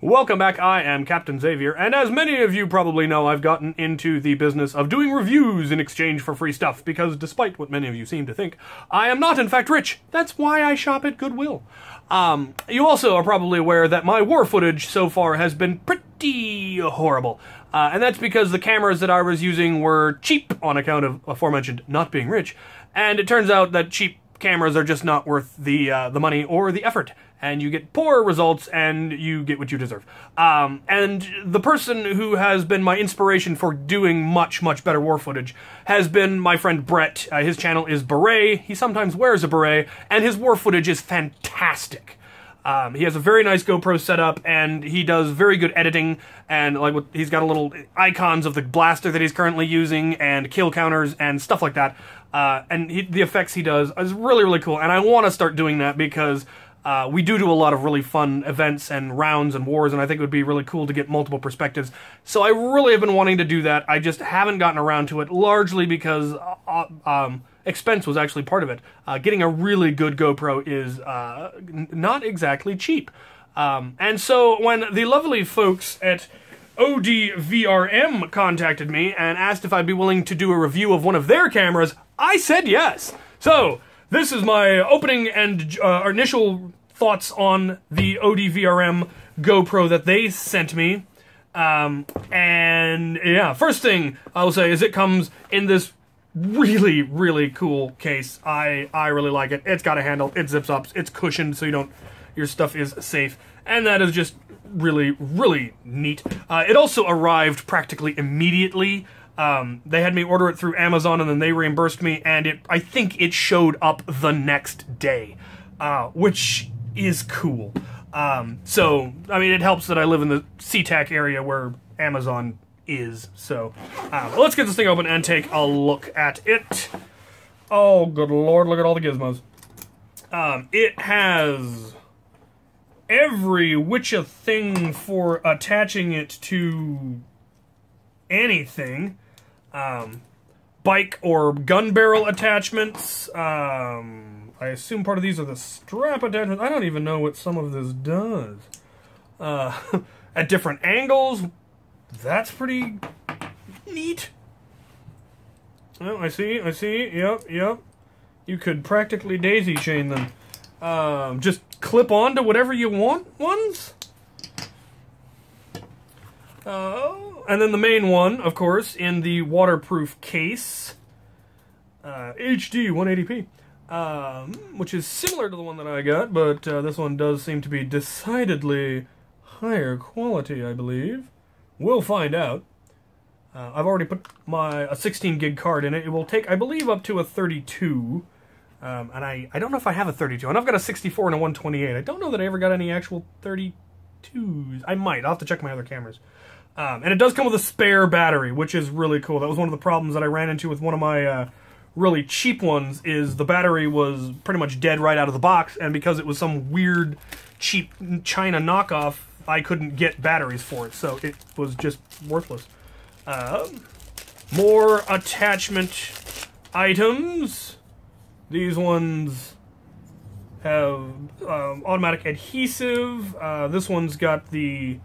Welcome back, I am Captain Xavier, and as many of you probably know, I've gotten into the business of doing reviews in exchange for free stuff, because despite what many of you seem to think, I am not in fact rich. That's why I shop at Goodwill. You also are probably aware that my war footage so far has been pretty horrible. And that's because the cameras that I was using were cheap on account of aforementioned not being rich, and it turns out that cheap cameras are just not worth the money or the effort, and you get poor results and you get what you deserve. And the person who has been my inspiration for doing much better war footage has been my friend Brett. His channel is Beret. He sometimes wears a beret, and his war footage is fantastic. He has a very nice GoPro setup, and he does very good editing, and he's got a little icons of the blaster that he's currently using, and kill counters, and stuff like that. And the effects he does is really cool, and I want to start doing that because we do a lot of really fun events and rounds and wars, and I think it would be really cool to get multiple perspectives. So I really have been wanting to do that. I just haven't gotten around to it, largely because expense was actually part of it. Getting a really good GoPro is not exactly cheap. And so when the lovely folks at ODRVM contacted me and asked if I'd be willing to do a review of one of their cameras, I said yes. So this is my opening and initial thoughts on the ODRVM GoPro that they sent me. And yeah, first thing I'll say is it comes in this really cool case. I really like it. It's got a handle, it zips up, it's cushioned so your stuff is safe, and that is just really neat. It also arrived practically immediately. They had me order it through Amazon, and then they reimbursed me, and I think it showed up the next day, which is cool. So, I mean, it helps that I live in the SeaTac area where Amazon is. So, let's get this thing open and take a look at it. Oh, good lord, look at all the gizmos. It has every which a thing for attaching it to anything. Bike or gun barrel attachments. I assume part of these are the strap attachments. I don't even know what some of this does. At different angles. That's pretty neat. Oh, I see. Yep. You could practically daisy chain them. Just clip on to whatever you want ones. And then the main one, of course, in the waterproof case. HD 180p. Which is similar to the one that I got, but this one does seem to be decidedly higher quality, I believe. We'll find out. I've already put a 16 gig card in it. It will take, I believe, up to a 32. And I don't know if I have a 32. And I've got a 64 and a 128. I don't know that I ever got any actual 32s. I might. I'll have to check my other cameras. And it does come with a spare battery, which is really cool. That was one of the problems that I ran into with one of my really cheap ones, is the battery was pretty much dead right out of the box, and because it was some weird, cheap China knockoff, I couldn't get batteries for it, so it was just worthless. More attachment items. These ones have automatic adhesive. This one's got the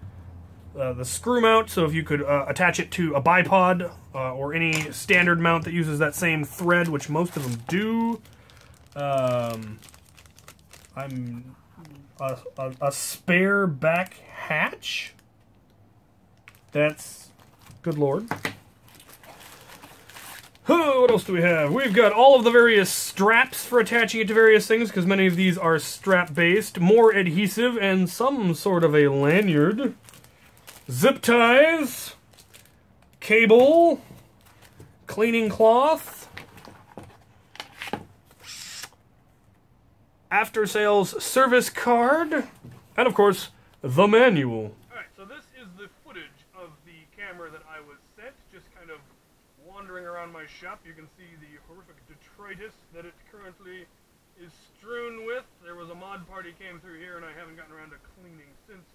screw mount, so if you could attach it to a bipod or any standard mount that uses that same thread, which most of them do. A spare back hatch. That's good lord. Oh, what else do we have? We've got all of the various straps for attaching it to various things, because many of these are strap-based. More adhesive and some sort of a lanyard. Zip ties. Cable. Cleaning cloth. After-sales service card. And, of course, the manual. Alright, so this is the footage of the camera that I was sent. Just kind of wandering around my shop. You can see the horrific detritus that it currently is strewn with. There was a mod party came through here, and I haven't gotten around to cleaning since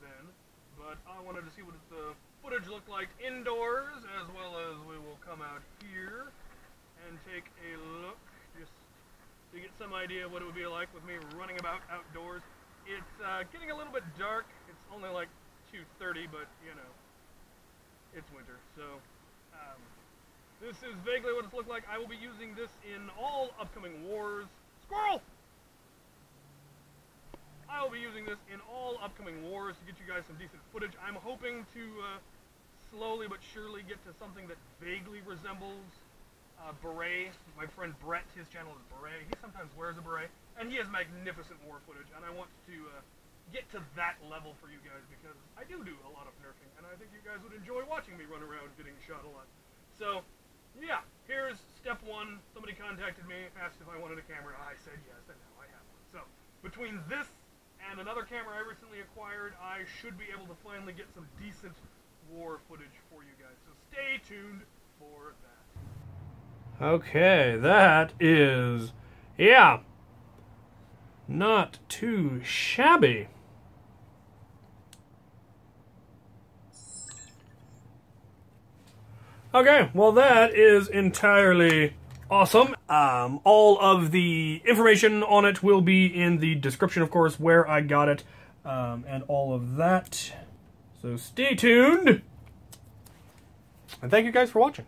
then. But I wanted to see what the footage looked like indoors, as well as we will come out here and take a look, just to get some idea of what it would be like with me running about outdoors. It's getting a little bit dark. It's only like 2:30, but, you know, it's winter, so... this is vaguely what it's looked like. I will be using this in all upcoming wars. Squirrel! I will be using this in all upcoming wars to get you guys some decent footage. I'm hoping to slowly but surely get to something that vaguely resembles beret. My friend Brett, his channel is beret. He sometimes wears a beret, and he has magnificent war footage, and I want to get to that level for you guys, because I do a lot of nerfing, and I think you guys would enjoy watching me run around getting shot a lot. So, yeah, here's step one. Somebody contacted me, asked if I wanted a camera. I said yes, and now I have one. So, between this and another camera I recently acquired, I should be able to finally get some decent war footage for you guys. So stay tuned for that. Okay, that is, yeah, not too shabby. Okay, well that is entirely awesome. All of the information on it will be in the description, of course, where I got it, and all of that. So stay tuned, and thank you guys for watching.